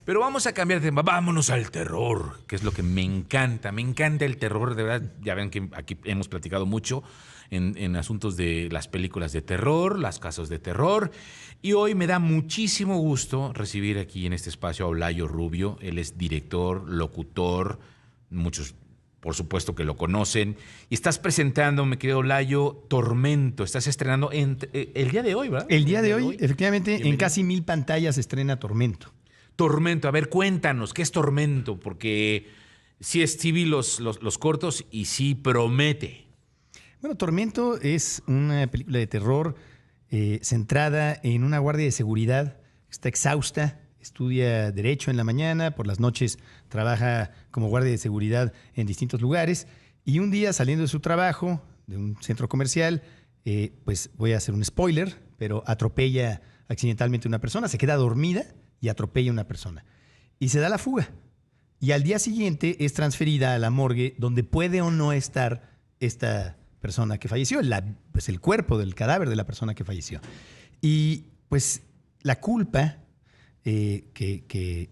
Pero vamos a cambiar de tema, vámonos al terror, que es lo que me encanta. Me encanta el terror, de verdad. Ya ven que aquí hemos platicado mucho en asuntos de las películas de terror, las casos de terror. Y hoy me da muchísimo gusto recibir aquí en este espacio a Olayo Rubio. Él es director, locutor, muchos por supuesto que lo conocen. Y estás presentando, mi querido Olayo, Tormento. Estás estrenando el día de hoy, ¿verdad? El día de hoy, efectivamente, bienvenido. En casi 1000 pantallas se estrena Tormento. Tormento, a ver, cuéntanos, ¿qué es Tormento? Porque sí vi los cortos y sí promete. Bueno, Tormento es una película de terror centrada en una guardia de seguridad que está exhausta, estudia Derecho en la mañana, por las noches trabaja como guardia de seguridad en distintos lugares y un día saliendo de su trabajo, de un centro comercial, pues voy a hacer un spoiler, pero atropella accidentalmente a una persona, se queda dormida y atropella a una persona. Y se da la fuga. Y al día siguiente es transferida a la morgue donde puede o no estar esta persona que falleció, pues el cuerpo del cadáver de la persona que falleció. Y pues la culpa que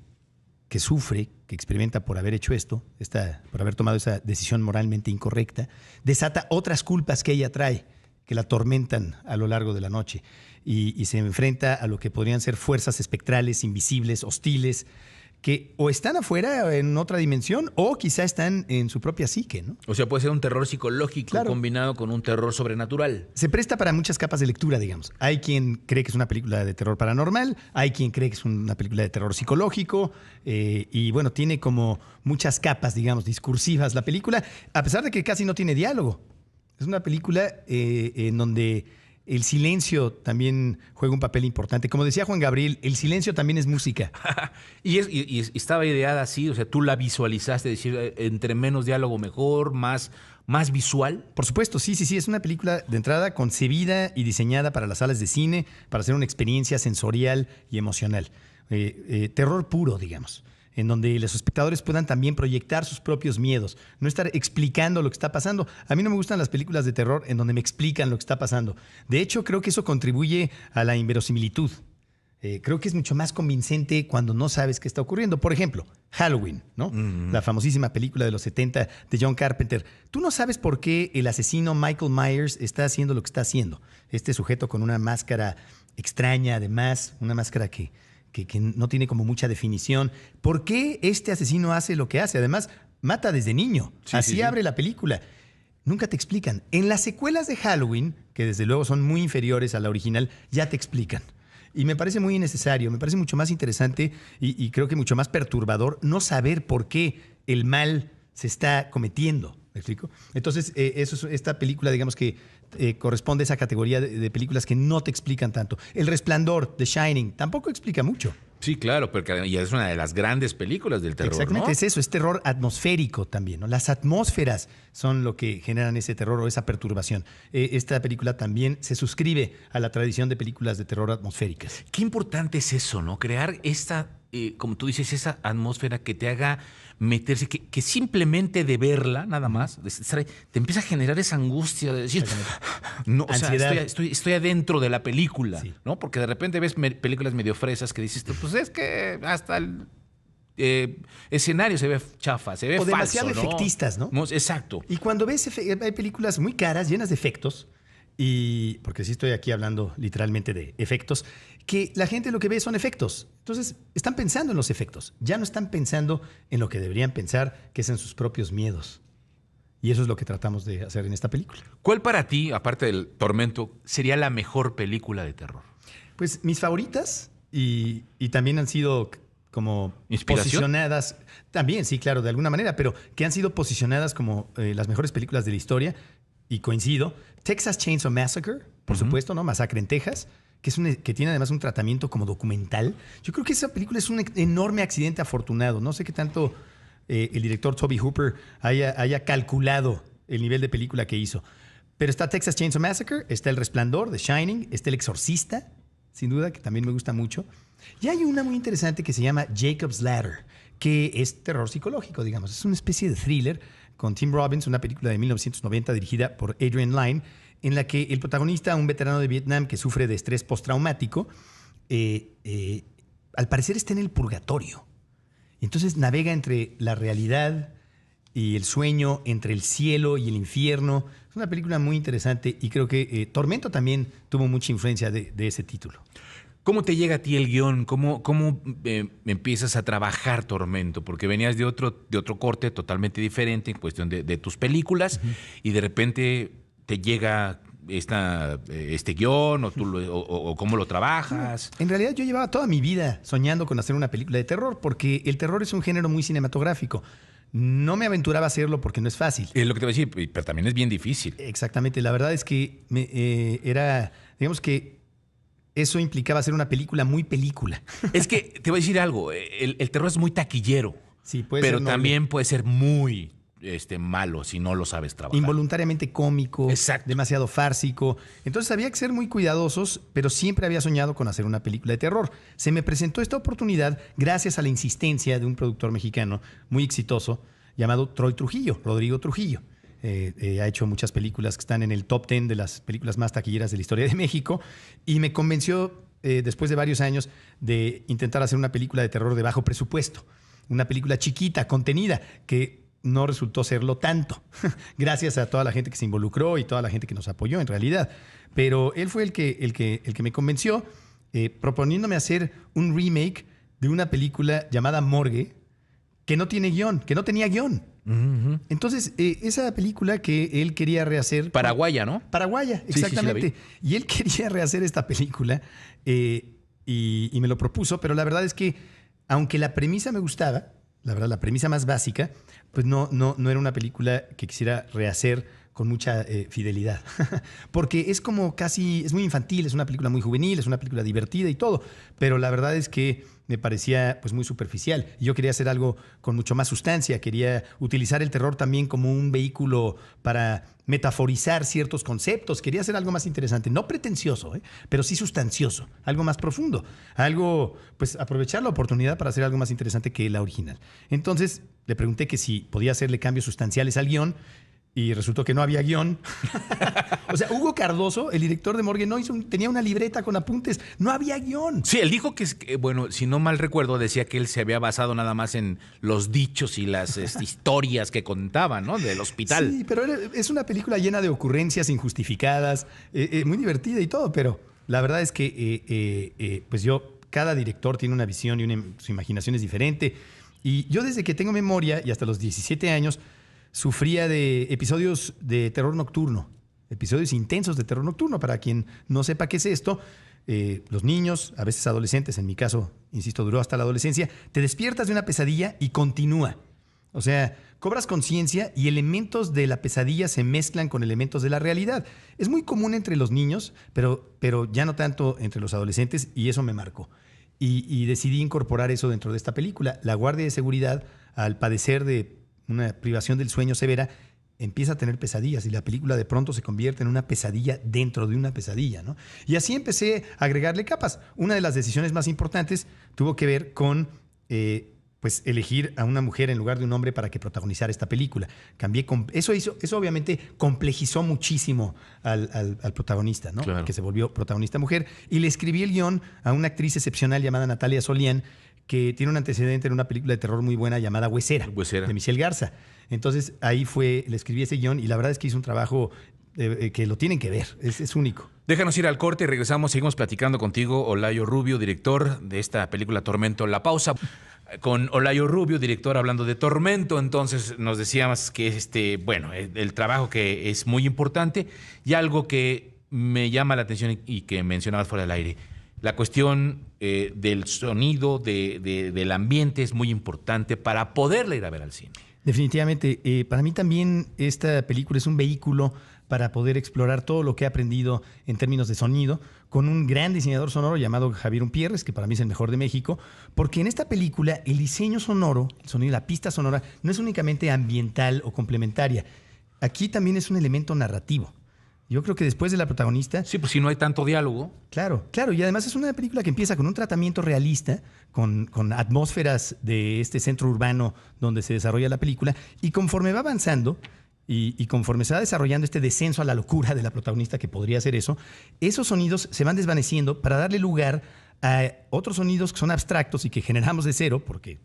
sufre, que experimenta por haber hecho esto, por haber tomado esa decisión moralmente incorrecta, desata otras culpas que ella trae, que la atormentan a lo largo de la noche y se enfrenta a lo que podrían ser fuerzas espectrales, invisibles, hostiles, que o están afuera en otra dimensión o quizá están en su propia psique, ¿no? O sea, puede ser un terror psicológico claro, combinado con un terror sobrenatural. Se presta para muchas capas de lectura, digamos. Hay quien cree que es una película de terror paranormal, hay quien cree que es una película de terror psicológico y bueno, tiene como muchas capas, digamos, discursivas la película, a pesar de que casi no tiene diálogo. Es una película en donde el silencio también juega un papel importante. Como decía Juan Gabriel, el silencio también es música. y estaba ideada así, o sea, tú la visualizaste, decir, entre menos diálogo mejor, más visual. Por supuesto, sí. Es una película de entrada concebida y diseñada para las salas de cine, para hacer una experiencia sensorial y emocional. Terror puro, digamos, en donde los espectadores puedan también proyectar sus propios miedos, no estar explicando lo que está pasando. A mí no me gustan las películas de terror en donde me explican lo que está pasando. De hecho, creo que eso contribuye a la inverosimilitud. Creo que es mucho más convincente cuando no sabes qué está ocurriendo. Por ejemplo, Halloween, ¿no? La famosísima película de los 70 de John Carpenter. Tú no sabes por qué el asesino Michael Myers está haciendo lo que está haciendo. Este sujeto con una máscara extraña, además, una máscara que no tiene como mucha definición. ¿Por qué este asesino hace lo que hace? Además, mata desde niño. Así abre la película. Nunca te explican. En las secuelas de Halloween, que desde luego son muy inferiores a la original, ya te explican. Y me parece muy innecesario, me parece mucho más interesante y creo que mucho más perturbador no saber por qué el mal se está cometiendo. ¿Me explico? Entonces, esta película, digamos que corresponde a esa categoría de películas que no te explican tanto. El Resplandor, The Shining, tampoco explica mucho. Sí, claro, porque y es una de las grandes películas del terror, exactamente, ¿no? Es eso, es terror atmosférico también, ¿no? Las atmósferas son lo que generan ese terror o esa perturbación. Esta película también se suscribe a la tradición de películas de terror atmosféricas. Qué importante es eso, ¿no? Crear esta, como tú dices, esa atmósfera que te haga meterse, que simplemente de verla, nada más, te empieza a generar esa angustia de decir, no, o sea, estoy adentro de la película, sí, ¿no? Porque de repente ves películas medio fresas que dices, pues es que hasta el escenario se ve chafa, se ve o falso, demasiado efectistas, ¿no? Exacto. Y cuando ves, hay películas muy caras, llenas de efectos, y porque sí estoy aquí hablando literalmente de efectos, que la gente lo que ve son efectos. Entonces, están pensando en los efectos. Ya no están pensando en lo que deberían pensar, que es en sus propios miedos. Y eso es lo que tratamos de hacer en esta película. ¿Cuál para ti, aparte del Tormento, sería la mejor película de terror? Pues mis favoritas, y también han sido como ¿inspiración? Posicionadas, también, sí, claro, de alguna manera, pero que han sido posicionadas como las mejores películas de la historia, y coincido. Texas Chainsaw Massacre, por supuesto, ¿no? Masacre en Texas, que tiene además un tratamiento como documental. Yo creo que esa película es un enorme accidente afortunado. No sé qué tanto el director Tobe Hooper haya calculado el nivel de película que hizo. Pero está Texas Chainsaw Massacre, está El Resplandor, The Shining, está El Exorcista, sin duda, que también me gusta mucho. Y hay una muy interesante que se llama Jacob's Ladder, que es terror psicológico, digamos. Es una especie de thriller con Tim Robbins, una película de 1990 dirigida por Adrian Lyne, en la que el protagonista, un veterano de Vietnam que sufre de estrés postraumático, al parecer está en el purgatorio. Entonces navega entre la realidad y el sueño, entre el cielo y el infierno. Es una película muy interesante y creo que Tormento también tuvo mucha influencia de ese título. ¿Cómo te llega a ti el guión? ¿Cómo empiezas a trabajar Tormento? Porque venías de otro corte totalmente diferente en cuestión de tus películas y de repente te llega este guión o cómo lo trabajas. En realidad yo llevaba toda mi vida soñando con hacer una película de terror porque el terror es un género muy cinematográfico. No me aventuraba a hacerlo porque no es fácil. Es lo que te voy a decir, pero también es bien difícil. Exactamente. La verdad es que digamos que eso implicaba hacer una película muy película. Es que te voy a decir algo, el terror es muy taquillero, Sí, puede pero ser también puede ser muy malo si no lo sabes trabajar. involuntariamente cómico, Exacto. demasiado fársico. Entonces había que ser muy cuidadosos, pero siempre había soñado con hacer una película de terror. Se me presentó esta oportunidad gracias a la insistencia de un productor mexicano muy exitoso llamado Troy Trujillo, Rodrigo Trujillo. Ha hecho muchas películas que están en el top 10 de las películas más taquilleras de la historia de México y me convenció después de varios años de intentar hacer una película de terror de bajo presupuesto. Una película chiquita, contenida, que no resultó serlo tanto, gracias a toda la gente que se involucró y toda la gente que nos apoyó en realidad. Pero él fue el que me convenció, proponiéndome hacer un remake de una película llamada Morgue, que no tiene guión, que no tenía guión. Uh-huh. Entonces, esa película que él quería rehacer... Paraguaya, ¿no? Paraguaya, exactamente. Y él quería rehacer esta película y me lo propuso, pero la verdad es que, aunque la premisa me gustaba, la verdad, la premisa más básica, pues no era una película que quisiera rehacer con mucha fidelidad. Porque es como casi, es muy infantil, es una película muy juvenil, es una película divertida y todo, pero la verdad es que me parecía pues muy superficial. Yo quería hacer algo con mucho más sustancia, quería utilizar el terror también como un vehículo para metaforizar ciertos conceptos, quería hacer algo más interesante, no pretencioso, pero sí sustancioso, algo más profundo, algo, pues aprovechar la oportunidad para hacer algo más interesante que la original. Entonces le pregunté que si podía hacerle cambios sustanciales al guión, y resultó que no había guión. O sea, Hugo Cardoso, el director de Morgue, tenía una libreta con apuntes. No había guión. Sí, él dijo que, bueno, si no mal recuerdo, decía que él se había basado nada más en los dichos y las historias que contaba, ¿no? Del hospital. Sí, pero es una película llena de ocurrencias injustificadas, muy divertida y todo, pero la verdad es que, pues cada director tiene una visión y su imaginación es diferente. Y yo desde que tengo memoria y hasta los 17 años, sufría de episodios de terror nocturno, episodios intensos de terror nocturno. Para quien no sepa qué es esto, los niños, a veces adolescentes, en mi caso, insisto, duró hasta la adolescencia, te despiertas de una pesadilla y continúa. O sea, cobras conciencia y elementos de la pesadilla se mezclan con elementos de la realidad. Es muy común entre los niños, pero ya no tanto entre los adolescentes, y eso me marcó. Y decidí incorporar eso dentro de esta película. La guardia de seguridad, al padecer de una privación del sueño severa, empieza a tener pesadillas y la película de pronto se convierte en una pesadilla dentro de una pesadilla, ¿no? Y así empecé a agregarle capas. Una de las decisiones más importantes tuvo que ver con pues elegir a una mujer en lugar de un hombre para que protagonizara esta película. Eso obviamente complejizó muchísimo al protagonista, ¿no? Claro. Que se volvió protagonista mujer. Y le escribí el guión a una actriz excepcional llamada Natalia Solián, que tiene un antecedente en una película de terror muy buena llamada Huesera, de Michelle Garza. Entonces ahí le escribí ese guión y la verdad es que hizo un trabajo que lo tienen que ver, es único. Déjanos ir al corte y regresamos, seguimos platicando contigo, Olayo Rubio, director de esta película Tormento. La pausa con Olayo Rubio, director, hablando de Tormento. Entonces nos decíamos que el trabajo que es muy importante y algo que me llama la atención y que mencionabas fuera del aire. La cuestión del sonido, del ambiente es muy importante para poderla ir a ver al cine. Definitivamente. Para mí también esta película es un vehículo para poder explorar todo lo que he aprendido en términos de sonido con un gran diseñador sonoro llamado Javier Umpierres, que para mí es el mejor de México, porque en esta película el diseño sonoro, el sonido, la pista sonora, no es únicamente ambiental o complementaria. Aquí también es un elemento narrativo. Yo creo que después de la protagonista... Sí, pues si no hay tanto diálogo. Claro. Y además es una película que empieza con un tratamiento realista, con atmósferas de este centro urbano donde se desarrolla la película, y conforme va avanzando y conforme se va desarrollando este descenso a la locura de la protagonista, que podría ser eso, esos sonidos se van desvaneciendo para darle lugar a otros sonidos que son abstractos y que generamos de cero, porque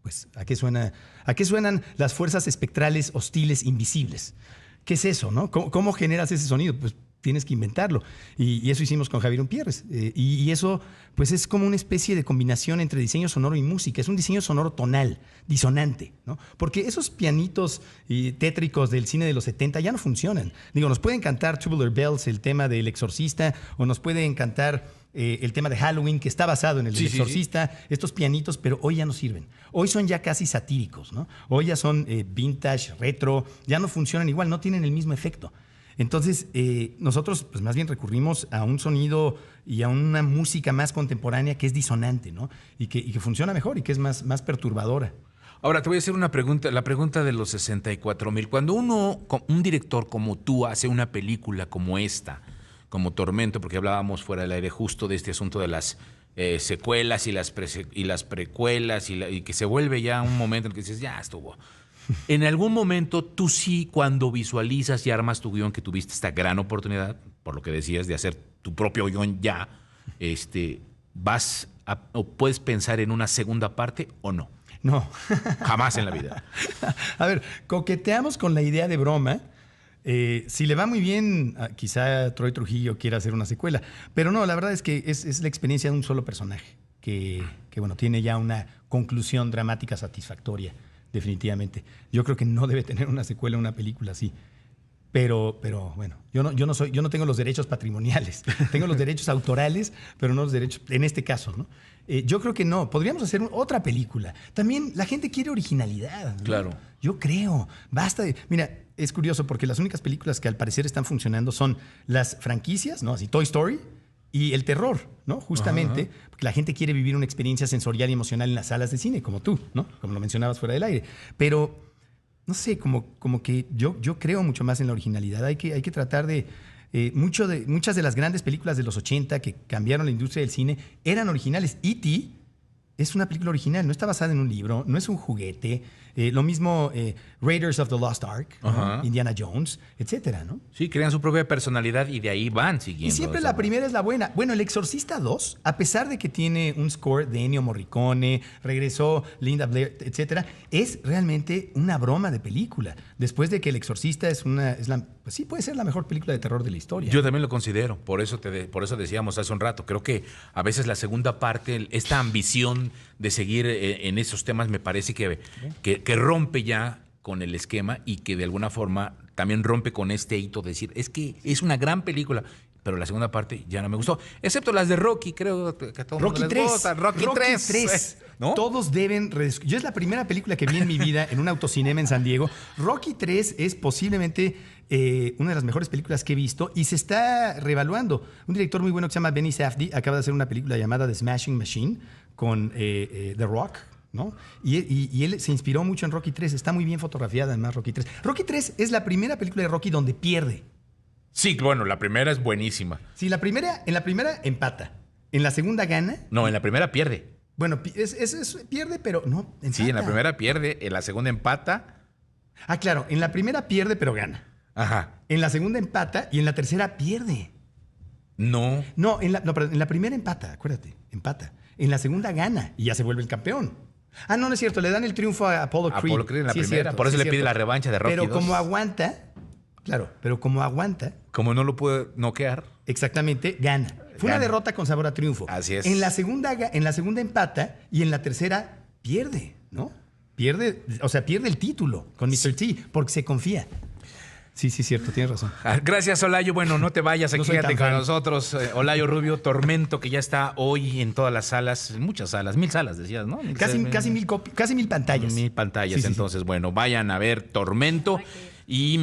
pues, ¿a qué suena? ¿A qué suenan las fuerzas espectrales hostiles invisibles? ¿Qué es eso, no? ¿Cómo generas ese sonido? Pues tienes que inventarlo. Y eso hicimos con Javier Umpierres. Y eso, pues, es como una especie de combinación entre diseño sonoro y música. Es un diseño sonoro tonal, disonante, ¿no? Porque esos pianitos tétricos del cine de los 70 ya no funcionan. Digo, nos puede encantar Tubular Bells, el tema del Exorcista, o nos puede encantar el tema de Halloween, que está basado en el del Exorcista, estos pianitos, pero hoy ya no sirven. Hoy son ya casi satíricos, ¿no? Hoy ya son vintage, retro, ya no funcionan igual, no tienen el mismo efecto. Entonces, nosotros pues más bien recurrimos a un sonido y a una música más contemporánea que es disonante, ¿no? Y que funciona mejor y que es más perturbadora. Ahora, te voy a hacer una pregunta, la pregunta de los 64,000. Cuando un director como tú hace una película como esta, como Tormento, porque hablábamos fuera del aire justo de este asunto de las secuelas y las precuelas y que se vuelve ya un momento en el que dices, ya estuvo. En algún momento tú sí, cuando visualizas y armas tu guión, que tuviste esta gran oportunidad, por lo que decías, de hacer tu propio guión ya, o puedes pensar en una segunda parte o no. No. Jamás en la vida. A ver, coqueteamos con la idea de broma. Si le va muy bien, quizá Troy Trujillo quiera hacer una secuela. Pero no, la verdad es que es la experiencia de un solo personaje que bueno, tiene ya una conclusión dramática satisfactoria, definitivamente. Yo creo que no debe tener una secuela una película así. Pero bueno, yo no tengo los derechos patrimoniales. Tengo los derechos autorales, pero no los derechos, en este caso, ¿no? Yo creo que no. Podríamos hacer otra película. También la gente quiere originalidad, ¿no? Claro. Yo creo. Basta de... Mira, es curioso porque las únicas películas que al parecer están funcionando son las franquicias, ¿no? Así Toy Story y el terror, ¿no? Justamente porque la gente quiere vivir una experiencia sensorial y emocional en las salas de cine, como tú, ¿no? Como lo mencionabas fuera del aire. Pero, no sé, como que yo creo mucho más en la originalidad. Hay que tratar de... muchas de las grandes películas de los 80 que cambiaron la industria del cine eran originales. E.T. es una película original, no está basada en un libro, no es un juguete. Lo mismo Raiders of the Lost Ark, ¿no? Indiana Jones, etcétera, ¿no? Sí, crean su propia personalidad y de ahí van siguiendo. Y siempre la primera es la buena. Bueno, El Exorcista 2, a pesar de que tiene un score de Ennio Morricone, regresó Linda Blair, etcétera, es realmente una broma de película. Después de que El Exorcista pues sí puede ser la mejor película de terror de la historia. Yo también lo considero, por eso decíamos hace un rato. Creo que a veces la segunda parte, esta ambición de seguir en esos temas, me parece que rompe ya con el esquema y que de alguna forma también rompe con este hito de decir, es que es una gran película, pero la segunda parte ya no me gustó, excepto las de Rocky, creo que a todo Rocky mundo 3. les gusta. Rocky 3. ¿No? Todos deben... Yo es la primera película que vi en mi vida en un autocinema en San Diego. Rocky 3 es posiblemente una de las mejores películas que he visto y se está reevaluando. Un director muy bueno que se llama Benny Safdie acaba de hacer una película llamada The Smashing Machine con The Rock, ¿no? Y él se inspiró mucho en Rocky 3. Está muy bien fotografiada además Rocky 3. Rocky 3 es la primera película de Rocky donde pierde. Sí, bueno, la primera es buenísima. Sí, en la primera empata. En la segunda gana. No, en la primera pierde. Bueno, pierde, pero no empata. Sí, en la primera pierde, en la segunda empata. Ah, claro, en la primera pierde, pero gana. Ajá. En la segunda empata y en la tercera pierde. No. No, perdón, en la primera empata, acuérdate, empata. En la segunda gana y ya se vuelve el campeón. Ah, no es cierto, le dan el triunfo a Apollo Creed. Apollo Creed en la Sí, primera, cierto, por eso sí, le pide la revancha de Rocky Pero 2. como aguanta, claro, como no lo puede noquear. exactamente, gana. Fue una derrota con sabor a triunfo. Así es. En la segunda empata y en la tercera pierde, ¿no? Pierde el título con Mr. T porque se confía. Sí, cierto, tienes razón. Gracias, Olayo. Bueno, no te vayas, aquí quédate con nosotros. Olayo Rubio, Tormento, que ya está hoy en todas las salas, en muchas salas, 1000 salas, decías, ¿no? Casi 1000 pantallas. 1000 pantallas, Sí. Entonces, bueno, vayan a ver Tormento y